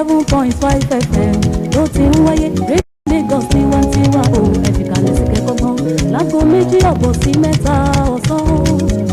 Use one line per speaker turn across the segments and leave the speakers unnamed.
107.5 FM ló ti ń wáyé Lagos tiwantiwa o ẹ̀fìkàlẹ̀ sí kẹ́kọ̀ọ́ láago 2 ọ̀bọ̀ sí 3 ọ̀sán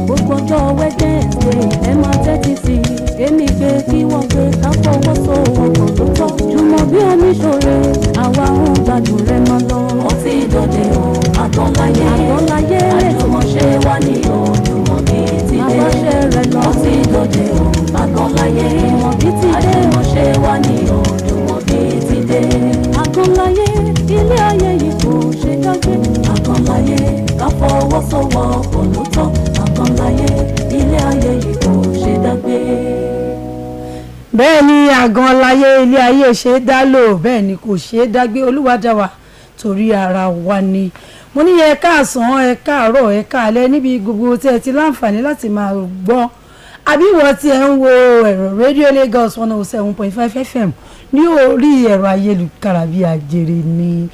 gbogbo ọjọ́ Wednesday ẹ máa tẹ́tí sí kémi gbé kí wọ́n gbé ká fọwọ́sowọ́pọ̀ tó tọ́ Jumobi Omisore àwa ń gbádùn rẹ̀ máa lọ. ó ti dòde o Agan Laye àjùmọ̀ṣe wà ní o Jumobi ti dé àbáṣe rẹ̀ lọ. ó ti dòde o Agan Laye Jumobi ti dé àjùmọ̀ṣe wà ní o Jumobi ti dé. Agan Laye ilé ayé yìí kò ṣe dágbé. Agan Laye ká fọwọ́sowọ́pọ̀ ló tọ́. Agan Laye ilé ayé yìí kò ṣe dágbé.
bẹ́ẹ̀ ni Agan Laye ilé ayé ṣe é dá lò bẹ́ẹ̀ ni kò ṣe é dágbé. Olúwa dá wa torí ara wa ni. mo ní ẹ káàsán ẹ káàárọ̀ ẹ káalẹ́ níbi gbogbo tí ẹ ti láǹfààní láti máa gbọ́ àbí ìwọ tí ẹ ń wo ẹ̀rọ rédíò Lagos 107.5 FM ní orí ẹ̀rọ ayélujára bíi àjèrè ní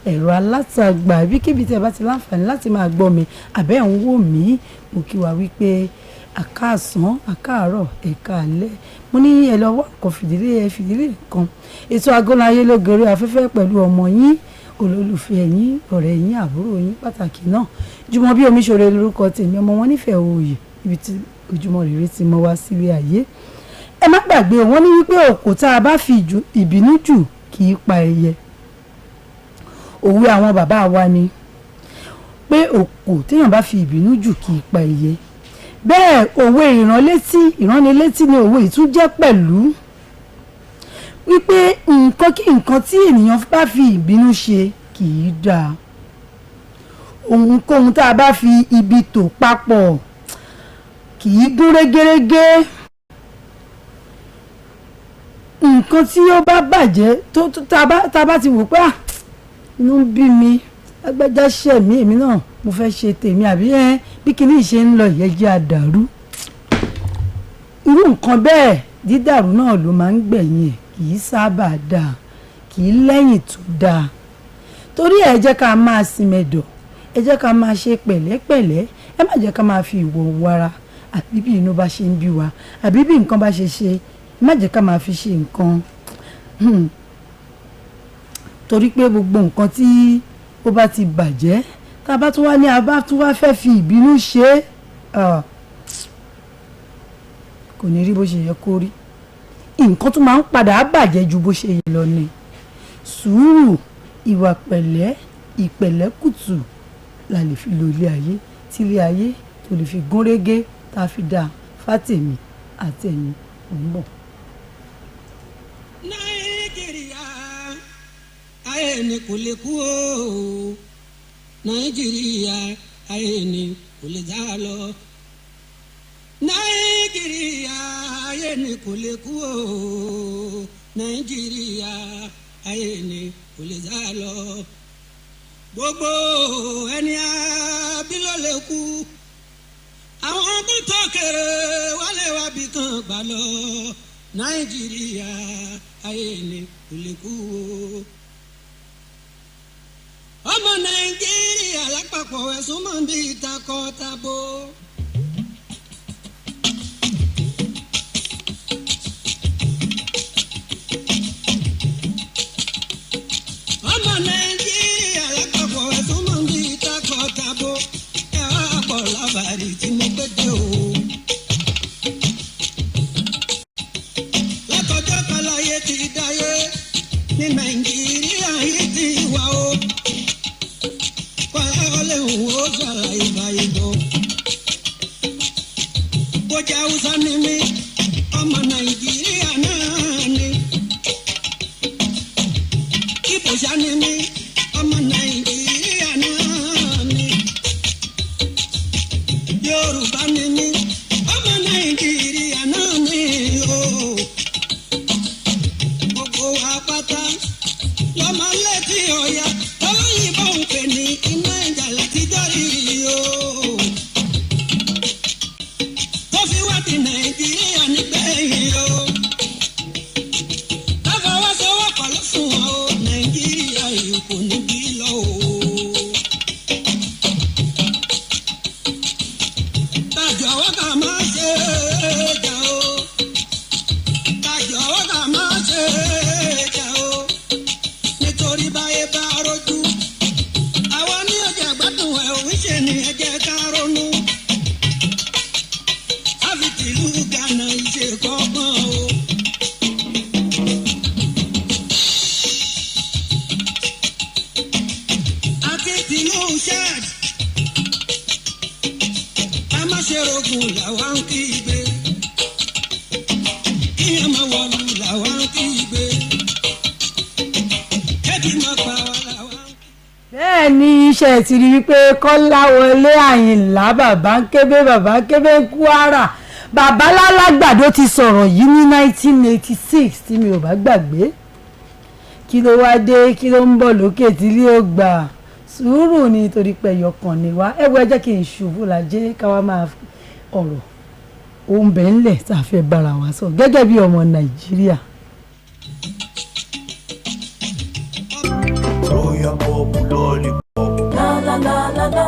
ẹ̀rọ alátagbà ibikíbi tí ẹ bá ti láǹfààní láti máa gbọ́ mi àbẹ́ ń wò mí mo kí wa wípé àkáàsán àkáàárọ̀ ẹ káalẹ́ mo ní ẹ lọ́wọ́ kan fìdílé kan ètò Agan Laye ló gorí afẹ́fẹ́ pẹ̀lú ọmọ yín olólùfẹ́ yín ọ̀rẹ́ yín àbúrò yín pàtàkì náà Jumobi Omisore lórúkọ tèmi ọmọ wọn nífẹ̀ẹ́ òòyè ibi tí Ojúmọ́ Rere ti mọ wá sílé ayé. ẹ má gbàgbé wọn ní wípé òkò tá a bá fi ìbínú jù kì í pa ẹyẹ òwe àwọn bàbá wa ni pé òkò téèyàn bá fi ìbínú jù kì í pa ẹyẹ bẹ́ẹ̀ òwe ìránnilétí ni òwe ìtújẹ́ pẹ̀lú wípé nǹkan kí nǹkan tí ènìyàn bá fi ìbínú ṣe kì í dáa ohunkóhun tá a bá fi ibi tò papọ̀ kì í gún régérégé nǹkan tí ó bá bàjẹ́ tá a bá ti wò pé inú ń bí mi agbẹ́já ṣẹ̀ mí èmi náà mo fẹ́ ṣe tèmi àbí bí kinní ṣe ń lọ ìyẹn jẹ́ àdàrú irú nǹkan bẹ́ẹ̀ dídàrú náà ló máa ń gbẹ̀yìn ẹ̀ kì í sábà dáa kì í lẹ́yìn tó dáa torí ẹ jẹ́ ká máa sinmẹ̀dọ̀ ẹ jẹ́ ká máa ṣe pẹ̀lẹ́pẹ̀lẹ́ ẹ má jẹ́ ká máa fi ìwọ̀ wara àbí bí inú bá ṣe ń bí wa àbí bí nǹkan bá ṣe ẹ má jẹ́ ká máa fi ṣe nǹkan torí pé gbogbo nǹkan tí ó bá ti bàjẹ́ tá a bá tún wá ní a bá tún wá fẹ́ fi ìbínú ṣe kò ní rí bó ṣe yẹ kó rí nǹkan tún máa ń padà bàjẹ́ ju bó ṣe yẹ lọ ni sùúrù ìwà pẹ̀lẹ́ ìpẹ̀lẹ́kùtù la lè fi lo ilé ayé tí ilé ayé tó lè fi gún régé tá a fi dá fátèmí àtẹ̀yìn òun bọ̀.
Nàìjíríà ayé ni kò lè kú o Nàìjíríà ayé ni kò lè já lọ Nàìjíríà ayé ni kò lè kú o Nàìjíríà ayé ni kò lè já lọ gbogbo ẹni àbí ló lè kú àwọn tó tọkẹrẹ wálé wá bí kan gbà lọ Nàìjíríà ayé ni kò lè kú o ọmọ Nàìjíríà lápapọ̀ ẹ̀sùn mọ́ bí takọ-tabo. ọmọ Nàìjíríà lápapọ̀ ẹ̀sùn mọ́ bí takọ-tabo. ẹ wá pọ̀ lábàárí tí mo gbé dé o. látọjọ́ kan láyé ti dáyé ní Nàìjíríà yìí ti wà o. ó ṣàlàyé báyìí bọ̀. bójá Haúsá ni mí ọmọ Nàìjíríà náà ni. Ìgbò ṣá ni mí ọmọ Nàìjíríà náà ni. Yorùbá ni mí ọmọ Nàìjíríà náà ni o. gbogbo wa pátá lọ́mọ létí Ọya olóyìnbó ń pè ní iná ìjà látijọ́ yìí o. tó fi wá ti ṣerogun làwa ń kígbe kíyàn máa wọlú làwa ń kígbe kẹ́bí máa pa wá làwa ń kígbe.
bẹ́ẹ̀ ni iṣẹ́ ti rí wípé Kọ́láwọlé Àyìnlá bàbá ń kébé ń Kwara bàbá lálágbàdo ti sọ̀rọ̀ yìí ní 1986 tí mi ò bá gbàgbé kí ló wá dé kí ló ń bọ̀ lókè tí ilé ó gbà sùúrù ni torí pé ẹyọkàn ni wá ẹ jẹ́ kí n ṣubú lajẹ́ káwá máa ọ̀rọ̀ ohun bẹ́ẹ̀ ńlẹ̀ tá a fẹ́ bára wa sọ gẹ́gẹ́ bí ọmọ Nàìjíríà.
La la la la la,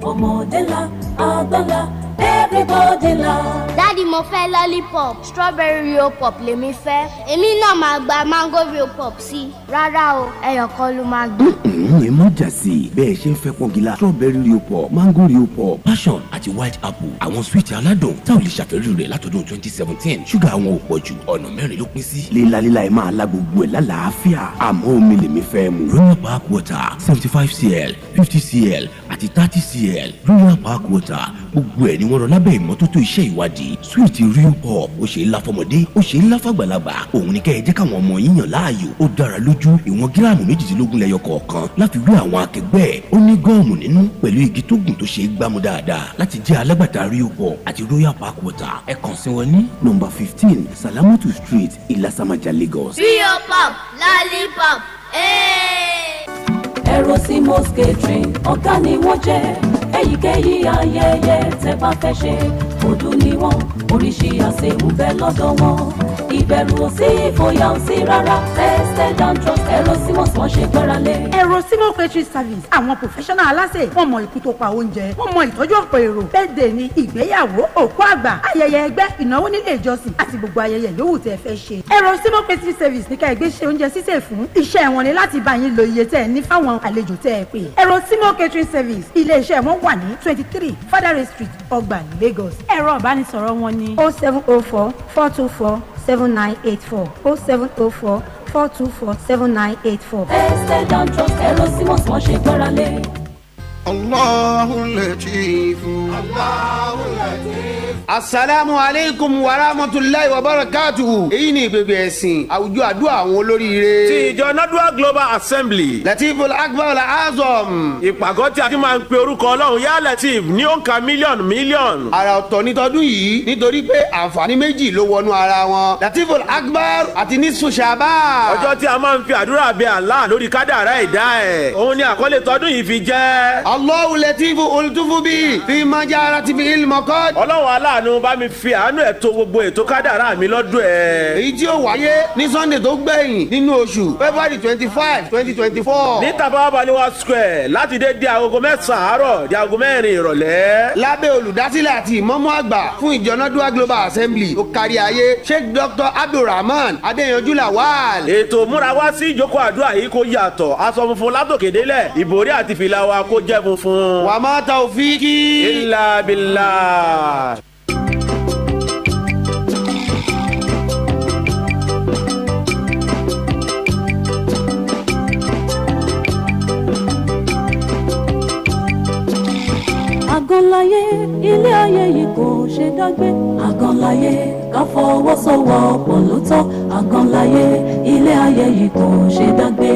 ọmọdé la, àgbà la, everybody la.
Daddy mo fẹ́ lollipop strawberry real pop lèmi fẹ́ èmi náà máa gba mango real pop sí rárá o ẹyọ̀kan ló máa gbé.
ẹ má jà sí i bẹ́ẹ̀ ṣe ń fẹ́ pọ́ngilá strawberry real pop mango real pop passion àti white apple àwọn sweet aládùn tá ò lè ṣàfẹ́rí rẹ̀ látọdún 2017 ṣúgà àwọn ò pọ̀ jù ọ̀nà mẹ́rin ló pín sí. líla ẹ máa la gbogbo ẹ̀ lálàáfíà àmọ́ omi lèmi fẹ́ mu. royal park water 75cl 50cl àti 30cl royal park water gbogbo ẹ̀ ni wọ́n rọ lábẹ́ ìmọ́tótó iṣẹ́ ìwádìí sweet real pop ó ṣe é lá fọmọdé ó ṣe é lá fàgbàlagbà òun ni kẹ́ ẹ jẹ́ káwọn ọmọ yín yàn láàyò ó dára lójú ìwọ̀n gíráàmù 18 lẹ́yọ kọ̀ọ̀kan láfi wé àwọn akẹgbẹ́ ó ní gọ́ọ̀mù nínú pẹ̀lú igi tó gùn tó ṣe é gbámú dáadáa láti jẹ́ alágbàtà real pop àti royal park water ẹ kàn sí wọn ní nọ́mbà 15 Salamatu Street Ilasamaja Lagos.
real pop lollipop.
Ero catering ọ̀gá ni wọ́n jẹ́ èyíkéyìí ayẹyẹ tẹ́ bá fẹ́ ṣe òdu ni wọ́n oríṣi àsè ń bẹ lọ́dọ̀ wọn ìbẹ̀rù ò sí ìfòyà ò sí rárá tested and trust Ero wọ́n ṣe gbára lé.
Ero catering service àwọn professional aláṣẹ wọ́n mọ ikú tó pa oúnjẹ wọ́n mọ ìtọ́jú ọ̀pọ̀ èrò birthday ni ìgbéyàwó òkú àgbà ayẹyẹ ẹgbẹ́ ìnáwó nílé ìjọsìn àti gbogbo ayẹyẹ yòówù tẹ́ fẹ́ ṣe. Ero catering service ní ká ẹgbẹ́ ṣe oúnjẹ sísè fún iṣẹ́ wọn ni láti bá yín lo iye tẹ́ ẹ ní fáwọn àlejò tẹ́ ẹ pè. Ero catering service ilé iṣẹ́ wọn wà ní 23 Fadare Street Ọgbà Lagos. Ẹ̀rọ ìbánisọ̀rọ̀ wọn ní 0704 424 7984 0704 424 7984.
tested and trust Ero wọ́n ṣe gbára lé.
Allahu Latif. Assalamu alaikum wa rahmatullahi wa barakatuhu. Èyí ni ìpèpè ẹ̀sìn àwùjọ àdúrà àwọn olóríire.
ti ìjọ Nadua Global Assembly.
Latiful Akbar Azam.
ìpàgọ́ tí a ti máa ń pe orúkọ Ọlọ́run yá Latif ní òǹkà mílíọ̀nù.
Àrà ọ̀tọ̀ ní tọdún yìí nítorí pé àǹfààní méjì ló wọnú ara wọn. Latiful Akbar àti Nisfu Shaban.
ọjọ́ tí a máa ń fi àdúrà bẹ Allah lórí kádàrá ẹ̀dá ẹ̀. òun ni àkọlé tọdún yìí fi jẹ́.
Allahu Latifu ultufu bi fi ma jarati bi ilmokod.
Ọlọ́run aláàánú bá mi fi àánú ẹ̀ tó gbogbo ètò kádàrá mi lọ́dún ẹ̀.
Èyí tí ó wáyé ní Sunday tó gbẹ̀yìn nínú oṣù February 25, 2024.
ní Tafawa Balewa Square láti dédé agogo 9 àárọ̀ di agogo 4 ìrọ̀lẹ́.
Lábẹ́ olùdásílẹ̀ àti ìmáàmù àgbà fún ìjọ Nadua Global Assembly tó kárí ayé Sheikh Dr. Abdulrahman Adéyanjú Lawal.
ètò múra wá sí ìjókòó àdúrà yìí kó yàtọ̀ aṣọ funfun látòkèdélẹ̀ ìbòrí àti fìlà wa kó jẹ́ funfun.
Wa ma tawfiki
illa billah.
Àgànláyé ilé ayé yìí kò ṣe dágbé Àgànláyé ká fọwọ́sowọ́pọ̀ ló tọ́ Àgànláyé ilé ayé yìí kò ṣe dágbé.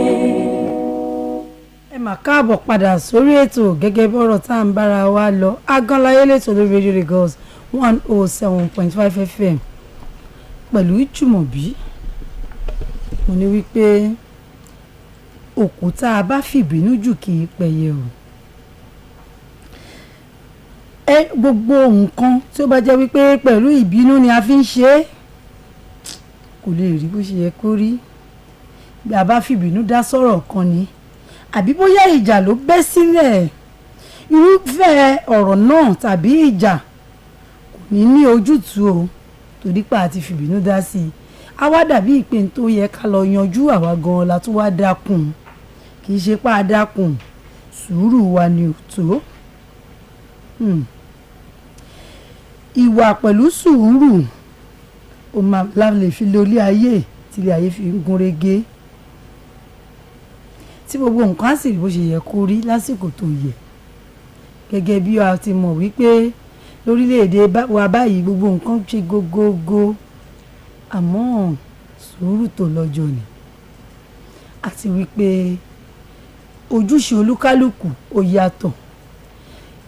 ẹ mà káàbọ̀ padà sórí ètò gẹ́gẹ́ bí ọ̀rọ̀ tá à ń bára wa lọ Àgànláyé lẹ́tọ̀ lórí Radio Lagos 107.5 FM pẹ̀lú Jumobi. mo ní wípé òkúta a bá fìbínú jù kì í pẹ̀yẹ o. Gbogbo nǹkan tí ó bá jẹ́ wípé pẹ̀lú ìbínú ni a fi ń ṣe é kò lè rí bó ṣe yẹ kó rí. bí a bá fìbínú dá sọ̀rọ̀ kan ni àbí bóyá ìjà ló bẹ́ sílẹ̀ irúfẹ́ ọ̀rọ̀ náà tàbí ìjà kò ní ní ojútùú o torí pé a ti fìbínú dá sí i a wá dàbí ìpín tó yẹ ká lọ yanjú àwa gan-an la tún wá dákun kì í ṣe pé a dákun sùúrù wa ni ò tó. Ìwà pẹ̀lú sùúrù ó máa lè fi lórí ayé tí ilé ayé fi ń gún régé tí gbogbo nǹkan á sì rí bó ṣe yẹ kó rí lásìkò tó yẹ gẹ́gẹ́ bí a ti mọ̀ wípé lórílẹ̀‐èdè wa báyìí gbogbo nǹkan ṣe gógógó àmọ́ sùúrù tó lọ́jọ́ ni àti wípé ojúṣe olúkálùkù ó yàtọ̀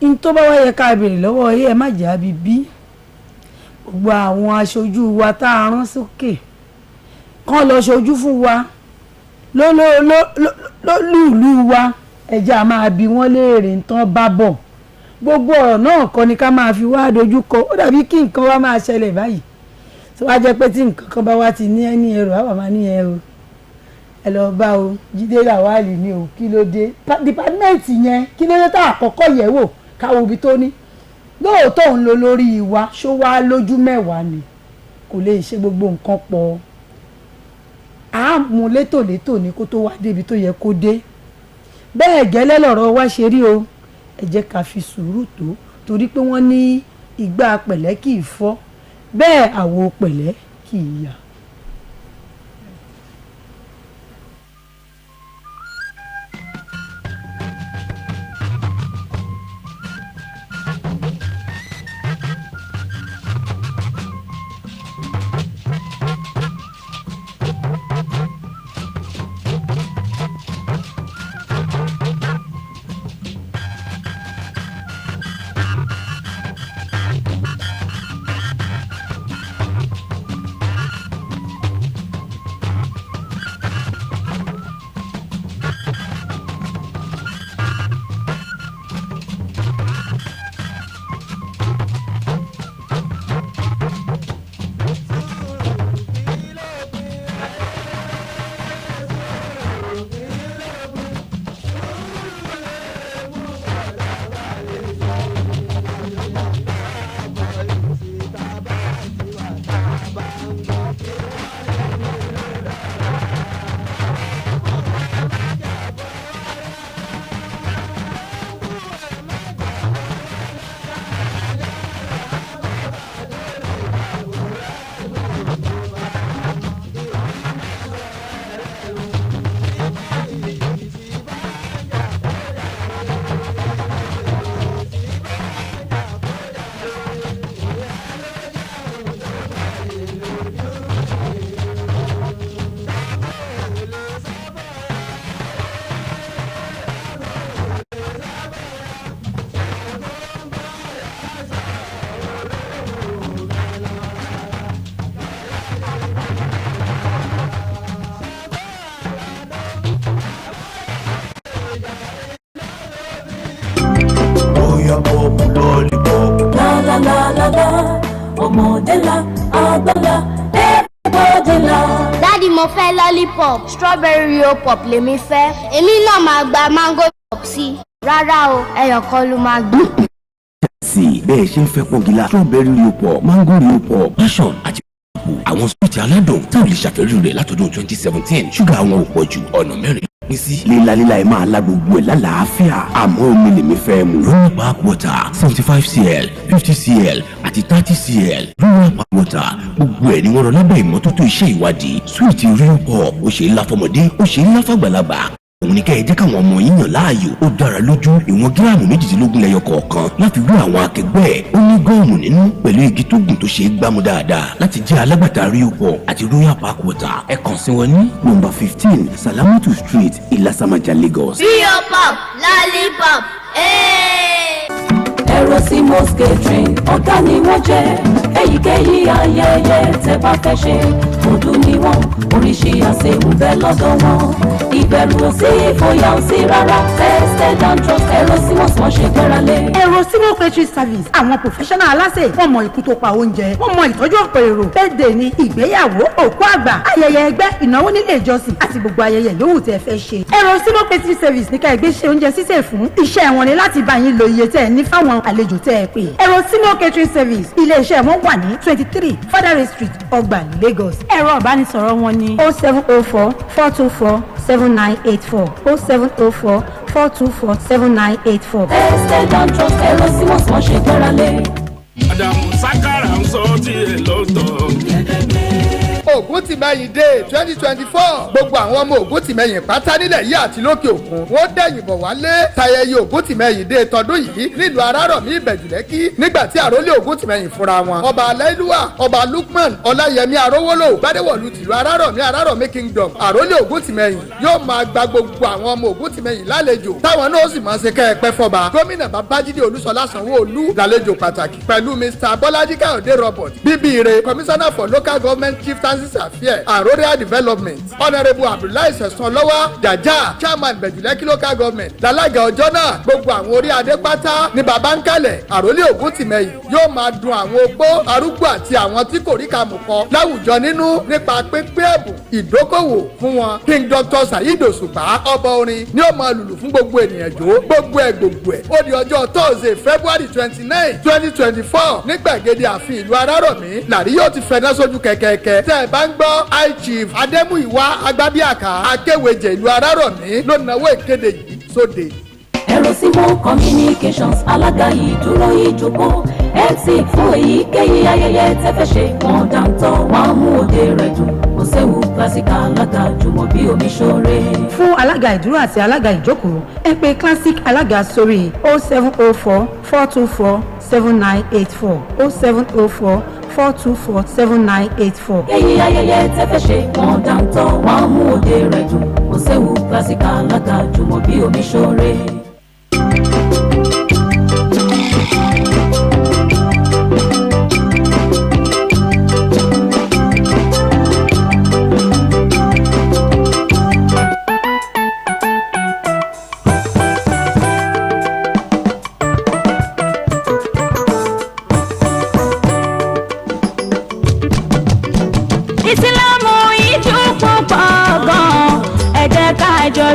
in tó bá wá yẹ ká béèrè lọ́wọ́ ẹ má jà bíbí gbogbo àwọn aṣojú wa tá a rán sókè kán lọ ṣojú fún wa lólùlù wa ẹja máa bi wọ́n léèrè nǹkan bá bọ̀ gbogbo ọ̀rọ̀ náà kọ́ ni ká máa fi wá dojú kọ ó dàbí kí nǹkan wá máa ṣẹlẹ̀ báyìí tó wá jẹ́ pé tí nǹkan kan bá wá ti ní ẹni ẹrù àwọn máa ní ẹrù ẹ lọ bá o Jídé Làwálì ni o kí ló dé dìpátímẹ́ǹtì yẹn kí ló dé tá àkọ́kọ́ yẹ̀ wò káwo ibi tó ní lóòótọ́ òun ló lórí wa ṣó wá lójú mẹ́wàá ni kò lè ṣe gbogbo nǹkan pọ̀ àmú létòlétò ní kó tó wá débi tó yẹ kó dé bẹ́ẹ̀ gẹ́lẹ́ lọ̀rọ̀ wá ṣe rí o ẹ jẹ́ ká fi sùúrù tó torí pé wọ́n ní ìgbà pẹ̀lẹ́ kì í fọ́ bẹ́ẹ̀ àwo pẹ̀lẹ́ kì í yà.
ọmọdé la àgbàlá everybody la.
Daddy mo fẹ́ lollipop strawberry Rio pop lèmi fẹ́ èmi náà máa gba mango pop sí rárá o ẹyọ kan ló máa gbé.
sí bẹ́ẹ̀ ṣe ń fẹ́ pọ́ngilá strawberry Rio pop mango Rio pop passion àti àwọn sweet aládùn tá ò lè ṣàfẹ́rí rẹ̀ látọdún 2017 ṣúgà àwọn ò pọ̀ jù ọ̀nà mẹ́rin pín sí. lílalíla ẹ̀ máa la gbogbo ẹ̀ lálàáfíà àmọ́ omi lèmi fẹ́ mu. Royal Park water 75cl 50cl àti 30cl Royal Park water gbogbo ẹ̀ ni wọ́n rọ lábẹ́ ìmọ́tótó iṣẹ́ ìwádìí sweet Rio pop ó ṣe é lá fọmọdé ó ṣe é lá fàgbàlagbà òun ni ká ẹ jẹ́ káwọn ọmọ yín yàn láàyò ó dára lójú ìwọ̀n gíráàmù 18 lẹ́yọ kọ̀ọ̀kan láti wé àwọn akẹgbẹ́ ẹ̀ ó ní gọ́ọ̀mù nínú pẹ̀lú igi tó gùn tó ṣe é gbámú dáadáa láti jẹ́ alágbàtà Rio pop àti Royal Park water ẹ kàn sí wọn ní nọ́mbà 15 Salamatu Street Ilasamaja Lagos.
Rio pop lollipop
Ero catering ọ̀gá ni wọ́n jẹ́ èyíkéyìí ayẹyẹ tẹ́ bá fẹ́ ṣe ọdún ni wọ́n oríṣi àṣewù bẹ́ẹ̀ lọ́dọ̀ wọn ìbẹ̀rù ò sí ìfòyà ò sí rárá tested and trust Ero wọ́n ṣe gbẹ́ralé.
Ero catering service àwọn professional aláṣẹ wọ́n mọ ikú tó pa oúnjẹ wọ́n mọ ìtọ́jú ọ̀pọ̀ èrò birthday ni ìgbéyàwó òkú àgbà ayẹyẹ ẹgbẹ́ ìnáwó nílé ìjọsìn àti gbogbo ayẹyẹ yòówù tẹ́ fẹ́ ṣe. Ero catering service ní ká ẹgbẹ́ ṣe oúnjẹ sísè fún iṣẹ́ wọn ni láti bá yín lo iye tẹ́ ẹ ní fáwọn àlejò tẹ́ ẹ pè. Ero catering service ilé iṣẹ́ wọn wà ní 23 Fadare Street Ọgbà Lagos. Ẹ̀rọ ìbánisọ̀rọ̀ wọn ní 0704 424 7984 0704 424 7984.
tested and trust Ero wọ́n ṣe gbẹ́ralé.
Àdàmú sákàrà ń sọ tí ẹ lọ́tọ̀. Ògúntìmẹyìn Day 2024 gbogbo àwọn ọmọ Ògúntìmẹyìn pátá nílẹ̀ yìí àti lókè òkun wọ́n dẹ̀yìn bọ̀ wálé tayẹyẹ Ògúntìmẹyìn Day tọdún yìí nílùú Arárọ̀mí Ìbẹ̀jùlẹ́kì nígbà tí àrólé Ògúntìmẹyìn fúnra wọn ọba aláìlúwà ọba Lukman Ọláyẹmí Arówólò gbadéwọ̀lú tìlú Arárọ̀mí Kingdom àrólé Ògúntìmẹyìn yóò máa gba gbogbo àwọn ọmọ Ògúntìmẹyìn lálejò táwọn náà sì máa ṣe kẹ́ẹ̀pẹ́ fọba gómìnà Babájídé Olúṣọlá Sanwó-Olú lálejò pàtàkì pẹ̀lú Mr. Bọ́lájí Káyọ̀dé Robert Bíbíire Commissioner for Local Government Chieftaincy Affairs and Rural Development Honourable Abdullahi Sẹ̀sánlọ́wọ́ Jàjà Chairman Ìbẹ̀jùlẹ́kì Local Government lálága ọjọ́ náà gbogbo àwọn orí adé pátá ní baba ń kalẹ̀ àrólé Ògúntìmẹyìn yóò máa dun àwọn opó arúgbó àti àwọn tí kò rí kàmù kọ láwùjọ nínú nípa pínpín ẹ̀bùn ìdókòwò fún wọn King Dr. Saheed Òṣùpá ọba orin ni ó máa lùlù fún gbogbo ènìyàn jó gbogbo ẹ̀ ó di ọjọ́ Thursday February 29 2024 ní gbàgede ààfin ìlú Arárọ̀mí làrí yóò ti fẹná sójú kẹ̀kẹ́kẹ́ tẹ́ ẹ bá ń gbọ́ high chief Adémúyìwá Agbábíàká akéwèjẹ ìlú Arárọ̀mí ló náwó ìkéde yìí sóde.
Ero Communications alága ìdúró ìjókòó MC fún èyíkéyìí ayẹyẹ tẹ́fẹ́ ṣe wọ́n dáńtọ́ wọ́n mú òde rẹ̀ dùn kò séwu classic alága Jumobi Omisore.
fún alága ìdúró àti alága ìjókòó ẹ pè classic alága sórí 0704 424 7984 0704 424 7984.
èyí ayẹyẹ tẹ́fẹ́ ṣe wọ́n dáńtọ́ wọ́n mú òde rẹ̀ dùn kò séwu classic alága Jumobi Omisore.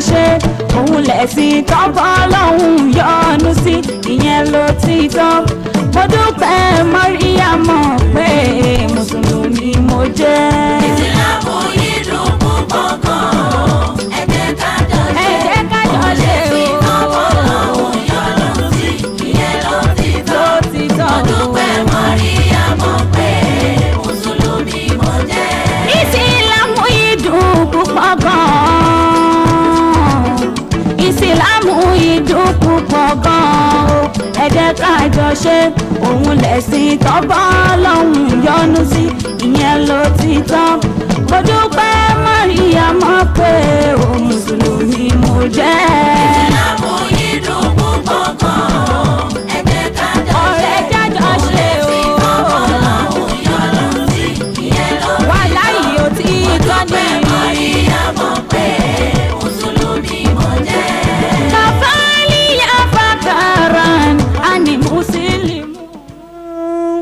ṣe òun lẹ̀sìn tọ́pọ̀ lọ́hùn yọ́nú sí ìyẹn ló ti tán mo dúpẹ́ mọ́ríyàmọ̀ pé mùsùlùmí mo jẹ́. ìsìlámù yìí dùn púpọ̀ gan-an ẹ jẹ́ ká jọ ṣe o tọ́pọ̀ lọ́hùn yọ́nú sí ìyẹn ló ti tán mo dúpẹ́ mọ́ríyàmọ̀ pé mùsùlùmí mo jẹ́. ìsìlámù yìí dùn púpọ̀ gan-an. ìsìlámù ìdùn púpọ̀ gan-an o ẹ jẹ́ ká jọ ṣe òun lẹ̀sìn tọ́bọ̀ lọ́hùn yọ́nú sí ìyẹn ló ti tán mo dúpẹ́ mọ́ríyàmọ́ pé o mùsùlùmí mo jẹ́. ìsìlámù ìdùn púpọ̀ gan-an ẹ jẹ́ ká jọ ṣe òun lẹ̀sìn tọ́bọ̀ lọ́hùn yọ́nú sí ìyẹn ló ti tán wà láyé ó ti tán ní mọ́ríyàmọ́ pé mùsùlùmí mo jẹ́.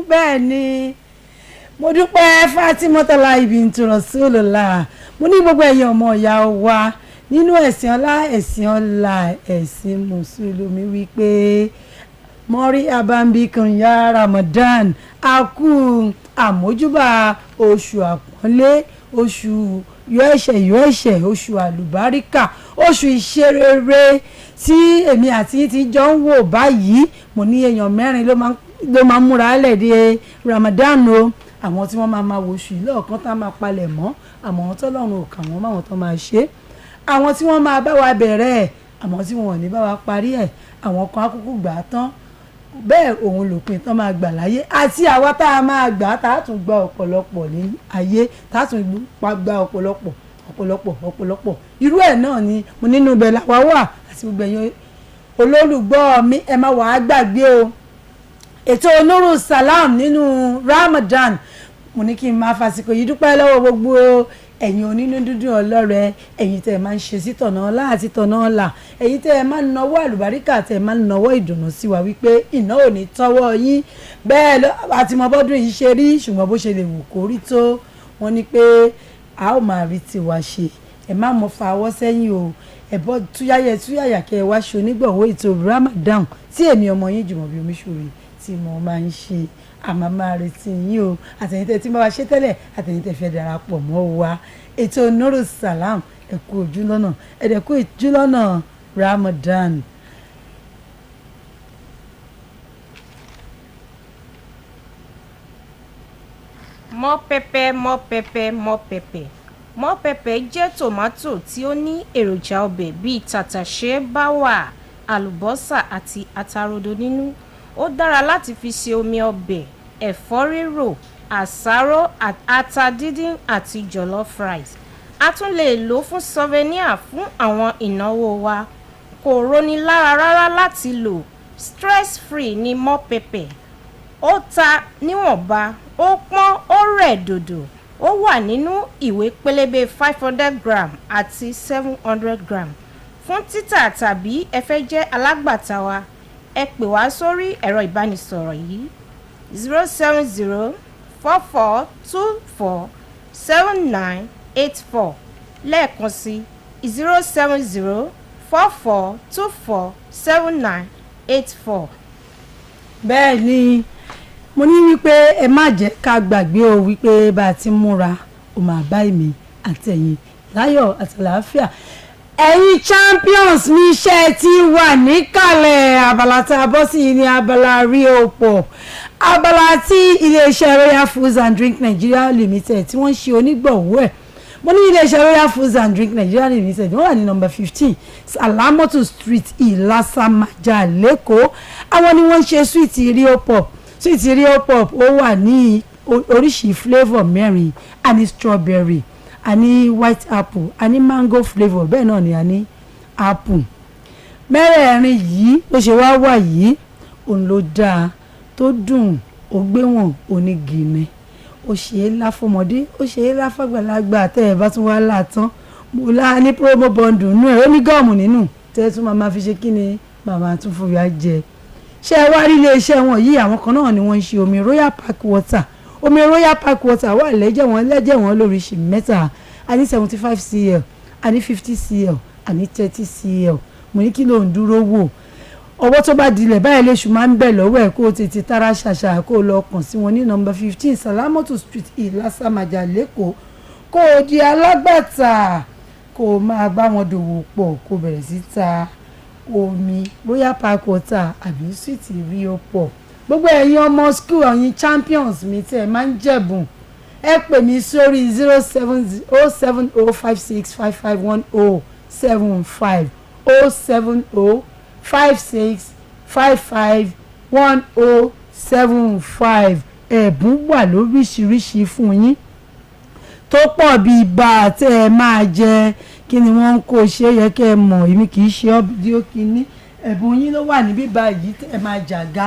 bẹ́ẹ̀ ni mo dúpẹ́ Fatimotala Bintu Rasulullah mo ní gbogbo ẹ̀yin ọmọ ìyá wa nínú ẹ̀sìn ọlá ẹ̀sìn mùsùlùmí wípé mọ́rí abambikan ya Ramadan a kú àmójúbà oṣù àpọ́nlé oṣù yọ ẹ̀ṣẹ̀ oṣù àlùbáríkà oṣù ìṣerere tí èmi àti yín ti jọ ń wò báyìí mo ní èèyàn mẹ́rin ló máa ń múra lẹ́ẹ̀dẹ̀ Ramadan o àwọn tí wọ́n máa wo oṣù yìí lọ́ọ̀kan tá máa palẹ̀ mọ́ àmọ́ tọ́lọ́run ò kà wọ́n máwọn tó máa ṣe àwọn tí wọ́n máa bá wa bẹ̀rẹ̀ ẹ̀ àmọ́ tí wọ́n ò ní bá wa parí ẹ̀ àwọn kan á kúkú gbà á tán bẹ́ẹ̀ òun lòpin tán máa gbà láyé àti àwa tá a máa gbà tá a tún gba ọ̀pọ̀lọpọ̀ ní ayé tá a tún gba ọ̀pọ̀lọpọ̀ irú ẹ̀ náà ni mo nínú ibẹ̀ làwa wà àti gbogbo ẹ̀yin olólùgbọ́ mi ẹ má wàá gbàgbé o ètò Nuru Salam nínú Ramadan mo ní kí n máa fàsìkò yìí dúpẹ́ lọ́wọ́ gbogbo ẹ̀yin onínú dúdú ọlọ́rẹ ẹ̀yin tẹ́ ẹ máa ń ṣe sí tọ̀nà ọlá àti tọ̀nà ọlà ẹ̀yin tẹ́ ẹ máa ń nawọ́ àlùbáríkà tẹ́ ẹ máa ń nawọ́ ìdùnnú sí wa wípé iná ò ní tọ́wọ́ yín bẹ́ẹ̀ àti mọ bọ́dún yìí ṣe rí ṣùgbọ́n bó ṣe lè wù kó rí tó wọ́n ní pé a ó máa rí tiwa ṣe ẹ má mọ fa ọwọ́ sẹ́yìn o ẹ bọ́ túyàyà kẹ́ ẹ wá ṣe onígbọ̀wọ́ ètò Ramadan tí èmi ọmọ yín Jumobi Omisore tí mo máa ń ṣe àmọ́ máa retí yín o àtẹ̀yìntẹ́ tí mo bá ṣe tẹ́lẹ̀ àtẹ̀yìntẹ́ fẹ́ darapọ̀ mọ́ wa ètò Nuru Salam ẹ kú ojú lọ́nà ẹ̀dẹ̀ kú ojú lọ́nà Ramadan.
Mọ́pẹ́pẹ́ mọ́pẹ́pẹ́ mọ́pẹ́pẹ́. Mọ́pẹ́pẹ́ jẹ́ tòmátò tí ó ní èròjà ọbẹ̀ bíi tàtàṣé, báwà, àlùbọ́sà àti atarodo nínú. Ó dára láti fi ṣe omi ọbẹ̀, ẹ̀fọ́ rírò, àsáró, ata díndín àti jollof rice. A tún lè lò fún souvenir fún àwọn ìnáwó wa. Kò roni lára rárá láti lò. Stress free ni Mọ́pẹ́pẹ́. Ó ta níwọ̀nba, ó pọ́n, ó rẹ̀ dòdò. Ó wà nínú ìwé pélébé 500 gram àti 700 gram. Fún títà tàbí ẹ fẹ́ jẹ́ alágbàtà wa, ẹ pè wá sórí ẹ̀rọ ìbánisọ̀rọ̀ yìí 07044247984 lẹ́ẹ̀kan sí 07044247984.
bẹ́ẹ̀ ni mo ní wípé ẹ má jẹ́ ká gbàgbé o wípé bá a ti múra ó máa bá èmi àtẹ̀yìn láyọ̀ àtàlàáfíà. ẹ̀yin champions ní iṣẹ́ tí wà níkàlẹ̀ abala tá a bọ́ sí ní abala rí òpó abala tí iléeṣẹ́ Royal Foods and Drink Nigeria Limited tí wọ́n ṣe onígbọ̀wọ́ ẹ̀. mo ní iléeṣẹ́ Royal Foods and Drink Nigeria Limited wọ́n wà ní number 15 Salamotu Street Ìlàsàmájà lẹ́kọ̀ọ́. àwọn ni wọ́n ń ṣe sweet rio pop. sweet rio pop ó wà ní oríṣìí flavour mẹ́rin. a ní strawberry, a ní white apple, a ní mango flavour, bẹ́ẹ̀ náà ni a ní apple. mẹ́rẹ̀ẹ̀rin yìí ló ṣe wá wà yìí òun ló dáa tó dùn ó gbé wọn onígìnì ó ṣe é láfọmọdé ó ṣe é láfàgbàlagbà tẹ́ ẹ bá tún wá láàtán mo lá ní promo bundle nù ẹ̀ ó ní gọ́ọ̀mù nínú tẹ́ ẹ tún máa fi ṣe kí ni màmá tún fún ya jẹ. ṣé ẹ wá rí iléeṣẹ́ wọn yìí àwọn kan náà ni wọ́n ń ṣe omi Royal Park water. omi Royal Park water wà lẹ́jẹ̀ wọn lóríṣìí mẹ́ta. a ní 75 cl, a ní 50 cl, a ní 30 cl. mo ní kí ló ń dúró wò ọwọ́ tó bá dilẹ̀ báyìí léṣù máa ń bẹ̀ lọ́wọ́ ẹ̀ kó o tètè tara ṣàṣà kó o lọ kàn sí wọn ní number 15 Salamotu Street Ìlàsàmájà lẹ́kọ̀ọ́ kó o di alágbàtà kó o máa bá wọn dòwò pọ̀ kó o bẹ̀rẹ̀ sí ta omi Royal Park water àbí sweet rio pọ̀. gbogbo ẹ̀yin ọmọ school ẹ̀yin champions mi tẹ́ ẹ máa ń jẹ̀bùn ẹ pè mí sórí 07055551075 07056551075 ẹ̀bùn wà lóríṣiríṣi fún yín tó pọ̀ bíi bá tẹ́ ẹ máa jẹ kí ni wọ́n ń kó ṣe yẹ kẹ́ ẹ mọ̀ èmi kì í ṣe ọ́bídíò kínní ẹ̀bùn yín ló wà níbí báyìí ẹ máa jàga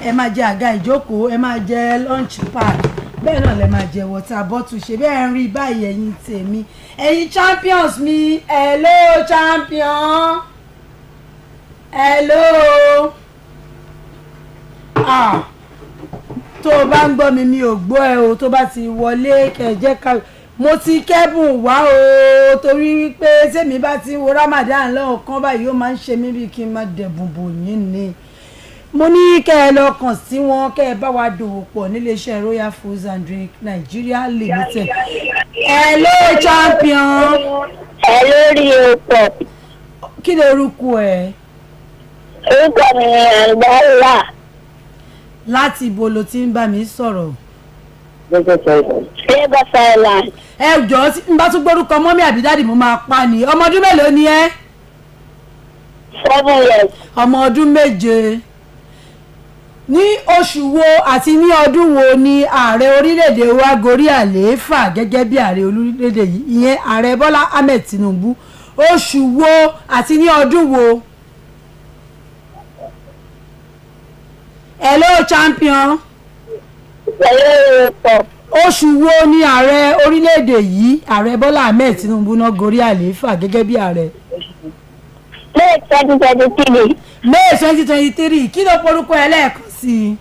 ẹ máa jẹ àga ìjókòó ẹ máa jẹ lunch pack bẹ́ẹ̀ náà lẹ máa jẹ water bottle ṣe bẹ́ẹ̀ ń rí báyìí ẹ̀yin tèmi ẹ̀yin champions mi hello champion hello tó o bá ń gbọ́ mi mi ò gbọ́ ẹ o tó bá ti wọlé kẹ̀jẹ́ ká mo ti kẹ́bùn wá o torí wípé tèmi bá ti wo Ramadan lọ́ọ̀kan báyìí ó máa ń ṣe mí bí kí n má dẹ̀bùn bò yín ni mo ní kẹ́ ẹ lọ kàn sí wọn kẹ́ ẹ bá wa dòwò pọ̀ níléeṣẹ́ Royal Foods and Drink Nigeria Limited. hello champion.
hello rio pop.
kí ni orúkọ ẹ.
orúkọ mi ni àgbàlá.
láti ibo ló ti ń bá mi sọ̀rọ̀.
Lagos Island.
ẹ jọ̀ọ́ tí n bá tún gbórúkọ mọ́mí àbí dáàdì mo máa pa ni ọmọ ọdún mélòó ni ẹ.
7 years.
ọmọ ọdún 7. ní oṣù wo àti ní ọdún wo ni ààrẹ orílẹ̀-èdè wa gorí àlééfà gẹ́gẹ́ bí ààrẹ orílẹ̀-èdè yìí ìyẹn ààrẹ Bọ́lá Ahmed Tinubu oṣù wo àti ní ọdún wo. hello champion.
hello pop.
oṣù wo ni ààrẹ orílẹ̀-èdè yìí ààrẹ Bọ́lá Ahmed Tinubu náà gorí àlééfà gẹ́gẹ́ bí ààrẹ.
May 2023.
May 2023 kí ló porúkọ ẹ lẹ́ẹ̀kan sí i.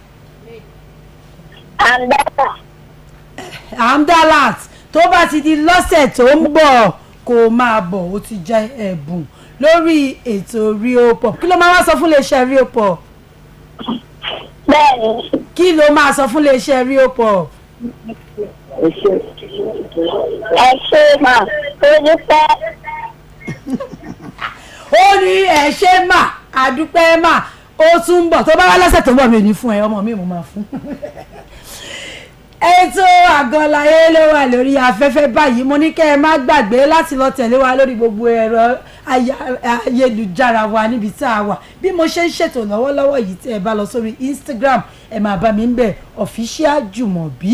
Amdalat tó bá ti di lọ́sẹ̀ tó ń bọ̀ kó máa bọ̀ ó ti jẹ́ ẹ̀bùn lórí ètò rio pop kí ló máa wá sọ fún iléeṣẹ́ rio pop.
bẹ́ẹ̀ni.
kí ló máa sọ fún iléeṣẹ́ rio pop.
ẹ ṣe mà ó dúpẹ́.
ó ní ẹ ṣe mà àdúpẹ́ mà ó tún bọ̀ tó bá wá lọ́sẹ̀ tó ń bọ̀ mi ò ní fún ẹ ọmọ mi mo máa fún. ètò Agan Laye ló wà lórí afẹ́fẹ́ báyìí mo ní kẹ́ ẹ má gbàgbé láti lọ tẹ̀lé wa lórí gbogbo ẹ̀rọ ayélujára wa níbi tá a wà bí mo ṣe ń ṣètò lọ́wọ́lọ́wọ́ yìí tẹ́ ẹ bá lọ sórí Instagram ẹ máa bá mi ń bẹ̀ official Jumobi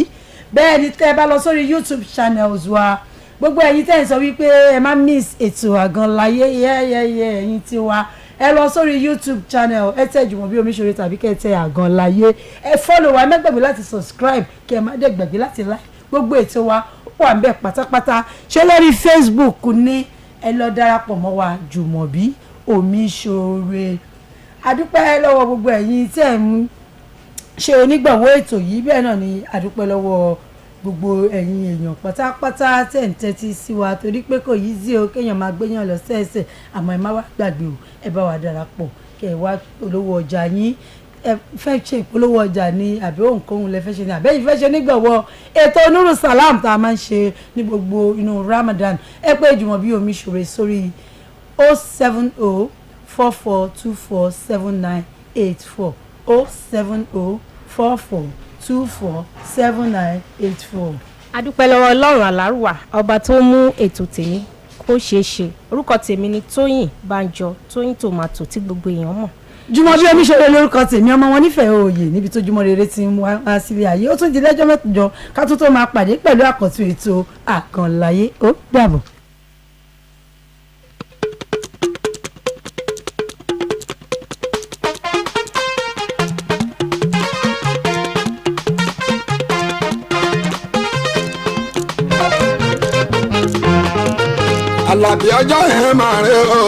bẹ́ẹ̀ ni tẹ́ ẹ bá lọ sórí YouTube channels wa gbogbo ẹ̀yin tẹ́ ẹ sọ wípé ẹ má miss ètò Agan Laye ẹ̀yin tí wa ẹ lọ sórí YouTube channel ẹ tẹ Jumobi Omisore tàbí kẹ́ ẹ tẹ Agan Laye ẹ follow wa mẹ́gbàgbé láti subscribe kẹ́ ẹ má dẹ̀ gbàgbé láti like gbogbo ètò wa wà ń bẹ̀ pátápátá ṣé lórí Facebook ní ẹ lọ darapọ̀ mọ́ wa Jumobi Omisore adúpẹ́ lọ́wọ́ gbogbo ẹ̀yin tẹ́ ẹ ń ṣe onígbọ̀wọ́ ètò yìí bẹ́ẹ̀ náà ni adúpẹ́ lọ́wọ́ gbogbo ẹ̀yin èèyàn pátápátá tẹ̀ ń tẹ́tí sí wa torí pé kò yí sí o kéèyàn máa gbéyàn lọ sẹ́ẹ̀sẹ̀ àmọ́ ẹ má wá gbàgbé o ẹ bá wa darapọ̀ kẹ́ ẹ wá polówó ọjà yín ẹ fẹ́ ṣe ìpolówó ọjà ní àbí òǹkóhun lẹ fẹ́ ṣe ní àbẹ́yìn fẹ́ ṣe nígbọ̀wọ́ ètò Nuru Salam tá a máa ń ṣe ní gbogbo inú Ramadan ẹ pé Jumobi Omisore sórí 07044247984 07044247984.
adúpẹ́ lọ́wọ́ ọlọ́run alárùwà ọba tó mú ètò tèmi kó ṣeé ṣe orúkọ tèmi ni Tóyìn Bánjọ Tóyìn Tòmátò tí gbogbo èèyàn mọ̀.
Jumobi Omisore lórúkọ tèmi ọmọ wọn nífẹ̀ẹ́ òye níbi tó jùmọ̀ rere ti ń wá sílé ayé ó tún di lẹ́jọ́ mẹ́jọ ká tó máa pàdé pẹ̀lú àkọ́tún ètò Agan Laye ó dàbọ̀.
Àlàbí ọjọ́ yẹn máa rí o.